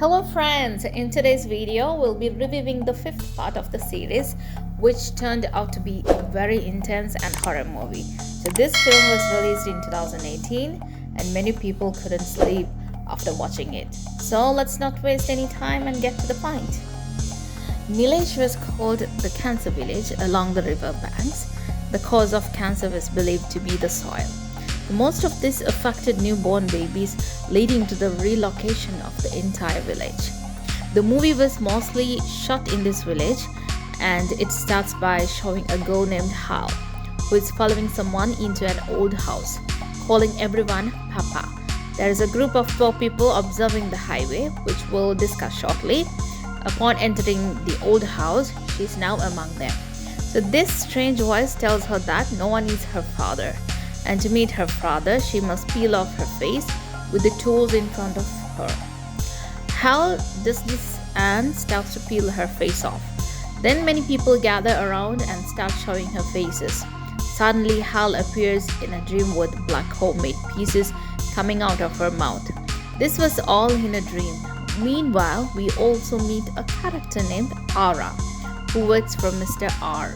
Hello friends, in today's video we'll be reviewing the fifth part of the series, which turned out to be a very intense and horror movie. So this film was released in 2018 and many people couldn't sleep after watching it. So let's not waste any time and get to the point. Village was called the Cancer Village along the river banks. The cause of cancer was believed to be the soil. Most of this affected newborn babies, leading to the relocation of the entire village. The movie was mostly shot in this village, and it starts by showing a girl named Hale, who is following someone into an old house, calling everyone Papa. There is a group of 12 people observing the highway, which we'll discuss shortly. Upon entering the old house, she is now among them. So this strange voice tells her that no one is her father. And to meet her father, she must peel off her face with the tools in front of her. Hale does this and starts to peel her face off. Then many people gather around and start showing her faces. Suddenly, Hale appears in a dream with black homemade pieces coming out of her mouth. This was all in a dream. Meanwhile, we also meet a character named Ara, who works for Mr. R.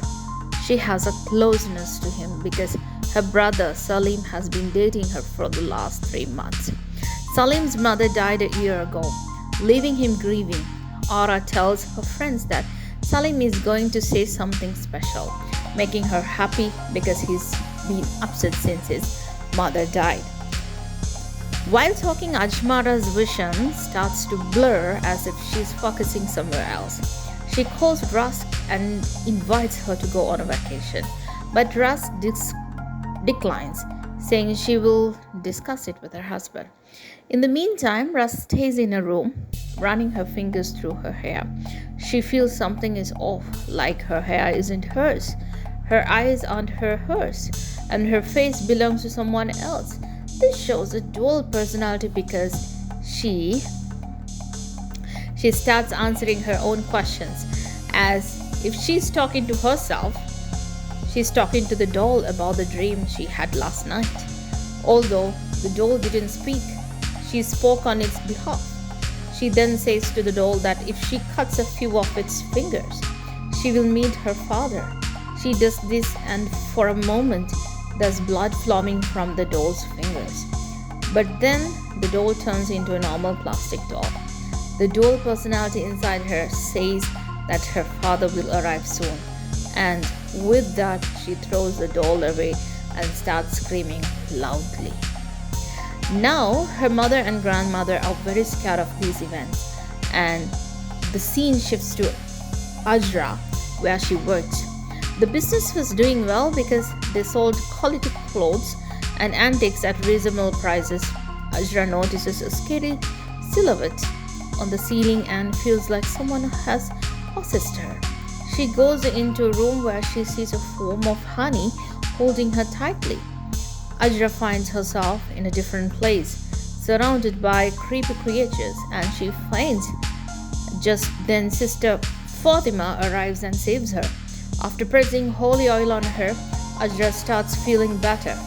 She has a closeness to him because her brother Salim has been dating her for the last 3 months. Salim's mother died a year ago, leaving him grieving. Ara tells her friends that Salim is going to say something special, making her happy because he's been upset since his mother died. While talking, Ajmara's vision starts to blur as if she's focusing somewhere else. She calls Rusk and invites her to go on a vacation, but Rusk declines, saying she will discuss it with her husband. In the meantime, Rusk stays in a room, running her fingers through her hair. She feels something is off, like her hair isn't hers, her eyes aren't hers, and her face belongs to someone else. This shows a dual personality because she starts answering her own questions, as if she's talking to herself. She's talking to the doll about the dream she had last night. Although the doll didn't speak, she spoke on its behalf. She then says to the doll that if she cuts a few of its fingers, she will meet her father. She does this, and for a moment, there's blood flowing from the doll's fingers. But then the doll turns into a normal plastic doll. The dual personality inside her says that her father will arrive soon, and with that, she throws the doll away and starts screaming loudly. Now, her mother and grandmother are very scared of these events, and the scene shifts to Ajra, where she worked. The business was doing well because they sold quality clothes and antiques at reasonable prices. Ajra notices a scary silhouette on the ceiling and feels like someone has possessed her. She goes into a room where she sees a form of honey holding her tightly. Ajra finds herself in a different place, surrounded by creepy creatures, and she faints. Just then, Sister Fatima arrives and saves her. After pressing holy oil on her, Ajra starts feeling better.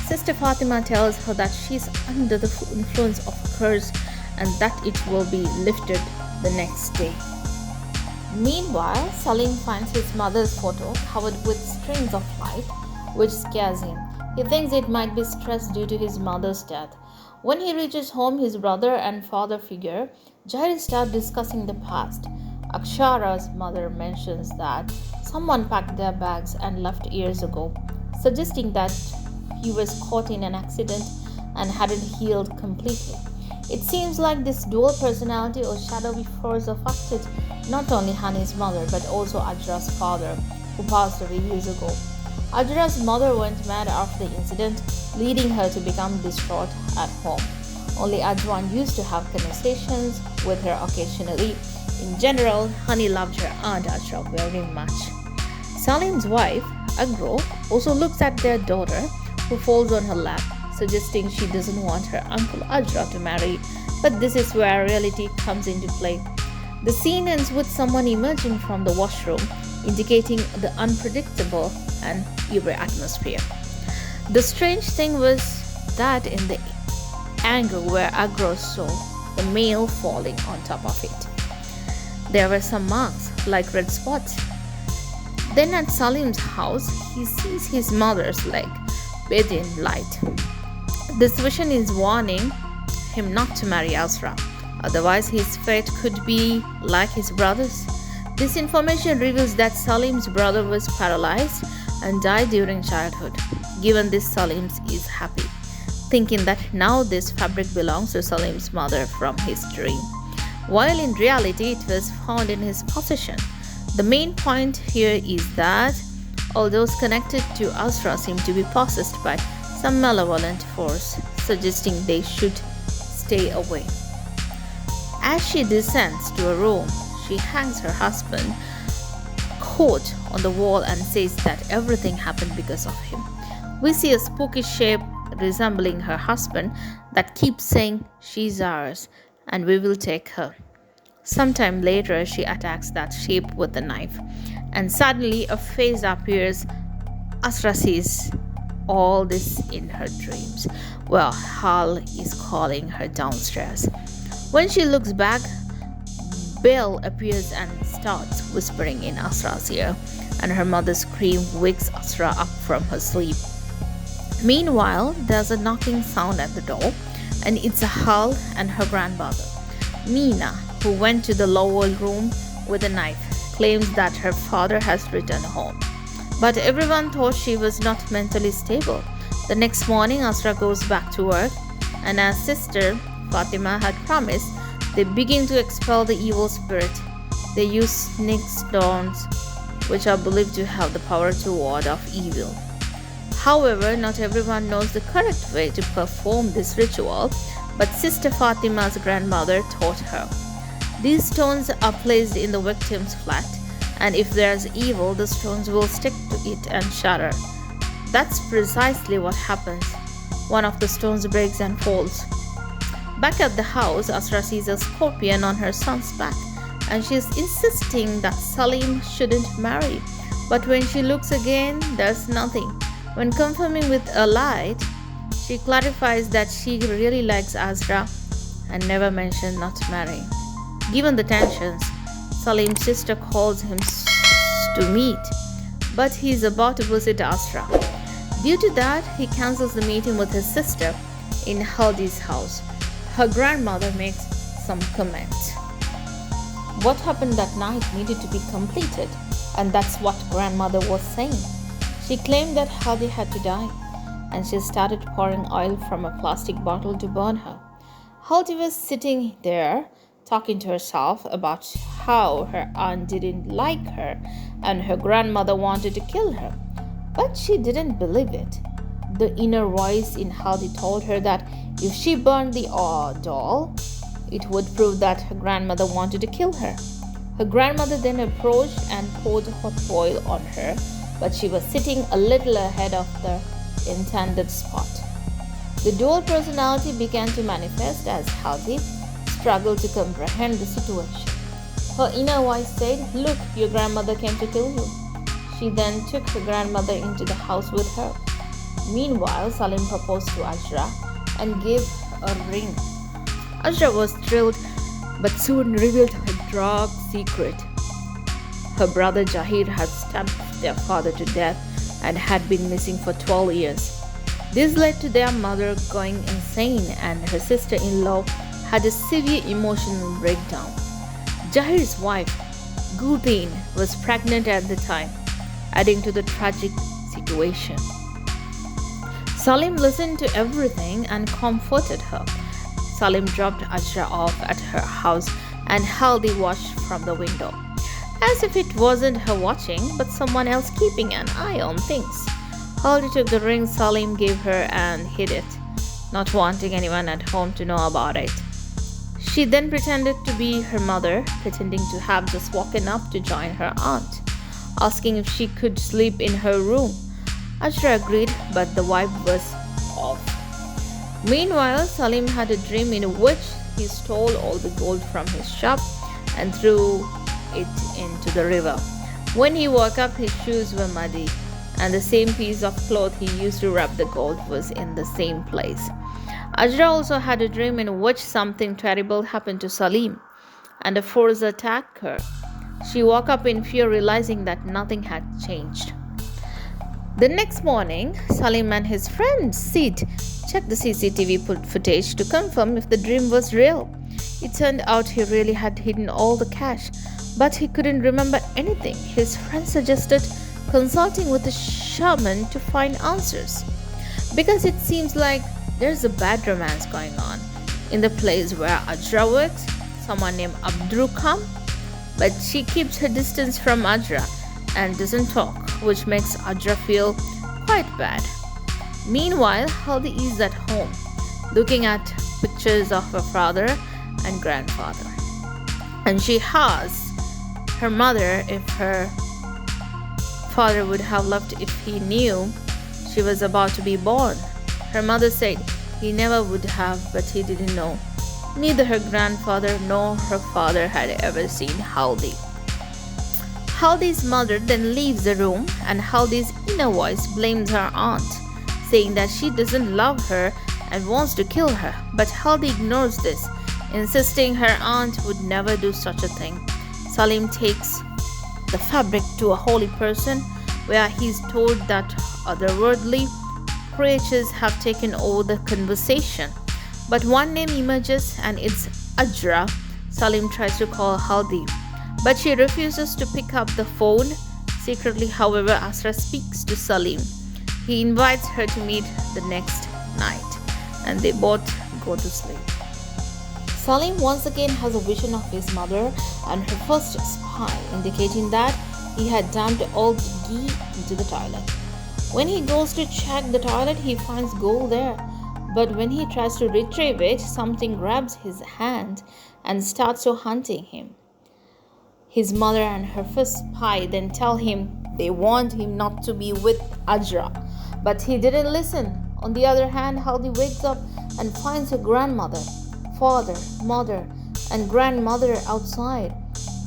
Sister Fatima tells her that she's under the influence of a curse and that it will be lifted the next day. Meanwhile, Salim finds his mother's photo covered with strings of light, which scares him. He thinks it might be stress due to his mother's death. When he reaches home, his brother and father figure, Jairi, start discussing the past. Akshara's mother mentions that someone packed their bags and left years ago, suggesting that he was caught in an accident and hadn't healed completely. It seems like this dual personality or shadowy force affected not only Hani's mother but also Ajra's father, who passed away years ago. Ajra's mother went mad after the incident, leading her to become distraught at home. Only Ajwan used to have conversations with her occasionally. In general, Hani loved her aunt Ajra very much. Salim's wife, Agro, also looks at their daughter, who falls on her lap, suggesting she doesn't want her uncle Ajra to marry, but this is where reality comes into play. The scene ends with someone emerging from the washroom, indicating the unpredictable and eerie atmosphere. The strange thing was that in the angle where Agro saw the male falling on top of it. There were some marks, like red spots. Then at Salim's house, he sees his mother's leg bathed in light. This vision is warning him not to marry Asra, otherwise his fate could be like his brother's. This information reveals that Salim's brother was paralyzed and died during childhood. Given this, Salim is happy, thinking that now this fabric belongs to Salim's mother from his dream, while in reality it was found in his possession. The main point here is that all those connected to Asra seem to be possessed by some malevolent force, suggesting they should stay away. As she descends to a room, she hangs her husband's coat on the wall and says that everything happened because of him. We see a spooky shape resembling her husband that keeps saying, "She's ours and we will take her." Sometime later, she attacks that shape with a knife, and suddenly a face appears. Asra sees all this in her dreams, while Hale is calling her downstairs. When she looks back, Belle appears and starts whispering in Asra's ear, and her mother's scream wakes Asra up from her sleep. Meanwhile, there's a knocking sound at the door, and it's Hale and her grandmother. Mina, who went to the lower room with a knife, claims that her father has returned home. But everyone thought she was not mentally stable. The next morning, Asra goes back to work, and as Sister Fatima had promised, they begin to expel the evil spirit. They use snake stones, which are believed to have the power to ward off evil. However, not everyone knows the correct way to perform this ritual, but Sister Fatima's grandmother taught her. These stones are placed in the victim's flat, and if there's evil, the stones will stick to it and shatter. That's precisely what happens. One of the stones breaks and falls. Back at the house, Asra sees a scorpion on her son's back, and she's insisting that Salim shouldn't marry. But when she looks again, there's nothing. When confirming with a light, she clarifies that she really likes Asra and never mentioned not marrying. Given the tensions, Salim's sister calls him to meet, but he's about to visit Asra. Due to that, he cancels the meeting with his sister in Haldi's house. Her grandmother makes some comments. What happened that night needed to be completed, and that's what grandmother was saying. She claimed that Haldi had to die, and she started pouring oil from a plastic bottle to burn her. Haldi was sitting there talking to herself about how her aunt didn't like her and her grandmother wanted to kill her. But she didn't believe it. The inner voice in Haldi told her that if she burned the doll, it would prove that her grandmother wanted to kill her. Her grandmother then approached and poured hot oil on her, but she was sitting a little ahead of the intended spot. The dual personality began to manifest as Haldi struggled to comprehend the situation. Her inner voice said, "Look, your grandmother came to kill you." She then took her grandmother into the house with her. Meanwhile, Salim proposed to Asra and gave a ring. Asra was thrilled, but soon revealed her dark secret. Her brother Jahir had stabbed their father to death and had been missing for 12 years. This led to their mother going insane, and her sister-in-law had a severe emotional breakdown. Jahir's wife, Gulteen, was pregnant at the time, adding to the tragic situation. Salim listened to everything and comforted her. Salim dropped Asra off at her house, and Haldi watched from the window, as if it wasn't her watching, but someone else keeping an eye on things. Haldi took the ring Salim gave her and hid it, not wanting anyone at home to know about it. She then pretended to be her mother, pretending to have just woken up to join her aunt, asking if she could sleep in her room. Asra agreed, but the vibe was off. Meanwhile, Salim had a dream in which he stole all the gold from his shop and threw it into the river. When he woke up, his shoes were muddy, and the same piece of cloth he used to wrap the gold was in the same place. Ajra also had a dream in which something terrible happened to Salim, and a force attacked her. She woke up in fear, realizing that nothing had changed. The next morning, Salim and his friend Sid checked the CCTV footage to confirm if the dream was real. It turned out he really had hidden all the cash, but he couldn't remember anything. His friend suggested consulting with a shaman to find answers, because it seems like there's a bad romance going on in the place where Ajra works, someone named Abdul Kam, but she keeps her distance from Ajra and doesn't talk, which makes Ajra feel quite bad. Meanwhile, Haldi is at home, looking at pictures of her father and grandfather. And she asks her mother if her father would have loved if he knew she was about to be born. Her mother said he never would have, but he didn't know. Neither her grandfather nor her father had ever seen Haldi. Haldi's mother then leaves the room, and Haldi's inner voice blames her aunt, saying that she doesn't love her and wants to kill her. But Haldi ignores this, insisting her aunt would never do such a thing. Salim takes the fabric to a holy person, where he's told that otherworldly creatures have taken over the conversation. But one name emerges, and it's Ajra. Salim tries to call Haldi, but she refuses to pick up the phone. Secretly, however, Asra speaks to Salim. He invites her to meet the next night, and they both go to sleep. Salim once again has a vision of his mother and her first spy, indicating that he had dumped all the ghee into the toilet. When he goes to check the toilet, he finds gold there. But when he tries to retrieve it, something grabs his hand and starts to hunting him. His mother and her first spy then tell him they want him not to be with Ajra, but he didn't listen. On the other hand, Haldi wakes up and finds her grandmother, father, mother, and grandmother outside.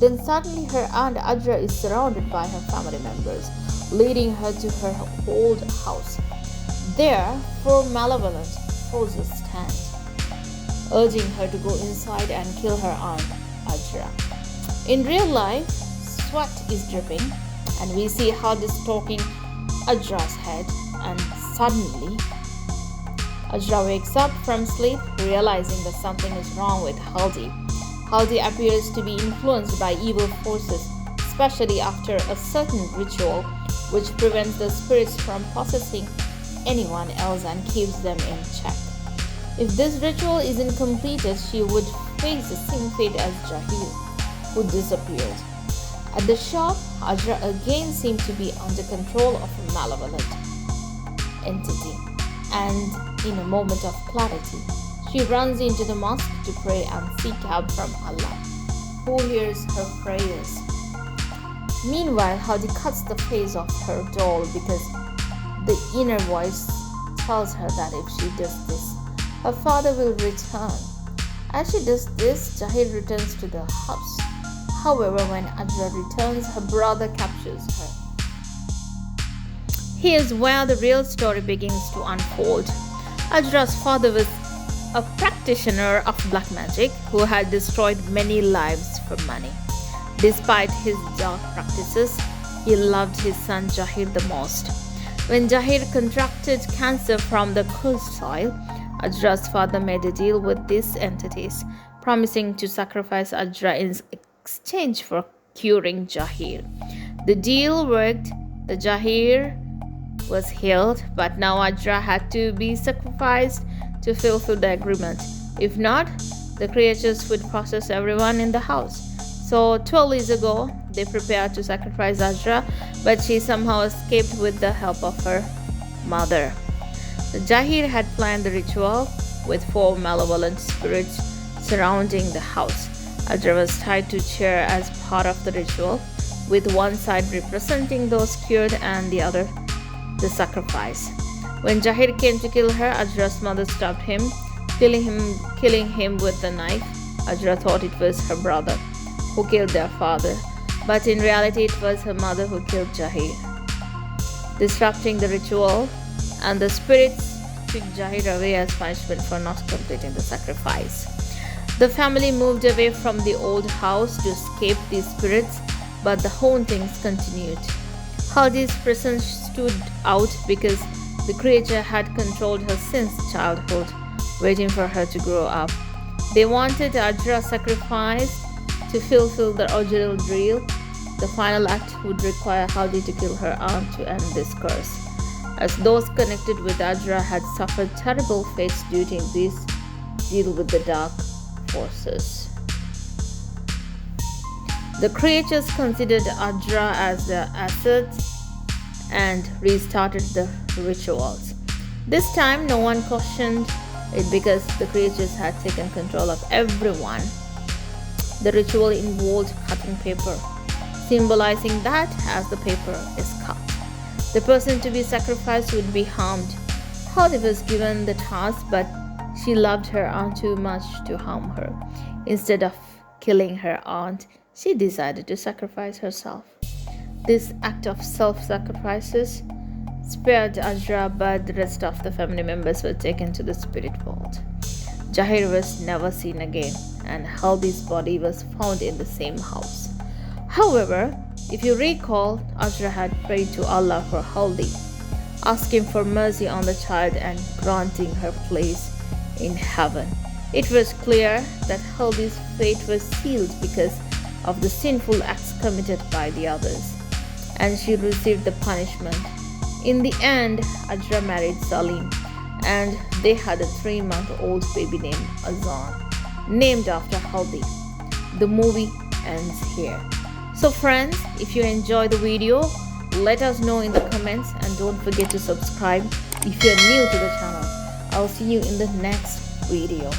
Then suddenly her aunt Ajra is surrounded by her family members, leading her to her old house. There, 4 malevolent forces stand, urging her to go inside and kill her aunt Ajra. In real life, sweat is dripping, and we see Haldi stalking Ajra's head, and suddenly Ajra wakes up from sleep, realizing that something is wrong with Haldi. Haldi appears to be influenced by evil forces, especially after a certain ritual which prevents the spirits from possessing anyone else and keeps them in check. If this ritual isn't completed, she would face the same fate as Jahil, who disappeared. At the shop, Ajra again seemed to be under control of a malevolent entity, and in a moment of clarity, she runs into the mosque to pray and seek help from Allah, who hears her prayers. Meanwhile, Haldi cuts the face of her doll because the inner voice tells her that if she does this, her father will return. As she does this, Jahir returns to the house. However, when Ajra returns, her brother captures her. Here's where the real story begins to unfold. Ajra's father was a practitioner of black magic who had destroyed many lives for money. Despite his dark practices, he loved his son Jahir the most. When Jahir contracted cancer from the cursed soil, Ajra's father made a deal with these entities, promising to sacrifice Ajra in exchange for curing Jahir. The deal worked. The Jahir was healed, but now Ajra had to be sacrificed to fulfill the agreement. If not, the creatures would possess everyone in the house. So 12 years ago, they prepared to sacrifice Ajra, but she somehow escaped with the help of her mother. The Jahir had planned the ritual with 4 malevolent spirits surrounding the house. Ajra was tied to a chair as part of the ritual, with one side representing those cured and the other the sacrifice. When Jahir came to kill her, Ajra's mother stopped him, killing him with a knife. Ajra thought it was her brother who killed their father, but in reality it was her mother who killed Jahir. Disrupting the ritual, and the spirits took Jahir away as punishment for not completing the sacrifice. The family moved away from the old house to escape these spirits, but the hauntings continued. Haldi's presence stood out because the creature had controlled her since childhood, waiting for her to grow up. They wanted Ajra sacrificed to fulfill the original deal. The final act would require Haldi to kill her aunt to end this curse, as those connected with Ajra had suffered terrible fates during this deal with the dark forces. The creatures considered Ajra as their asset and restarted the rituals. This time, no one questioned it because the creatures had taken control of everyone. The ritual involved cutting paper, symbolizing that as the paper is cut, the person to be sacrificed would be harmed. Haldi was given the task, but she loved her aunt too much to harm her. Instead of killing her aunt, she decided to sacrifice herself. This act of self-sacrifices spared Ajra, but the rest of the family members were taken to the spirit world. Jahir was never seen again, and Haldi's body was found in the same house. However, if you recall, Ajra had prayed to Allah for Haldi, asking for mercy on the child and granting her place in heaven. It was clear that Haldi's fate was sealed because of the sinful acts committed by the others, and she received the punishment. In the end, Ajra married Salim, and they had a 3-month-old baby named Azan, named after Haldi. The movie ends here. So friends, if you enjoy the video, let us know in the comments, and don't forget to subscribe if you're new to the channel. I'll see you in the next video.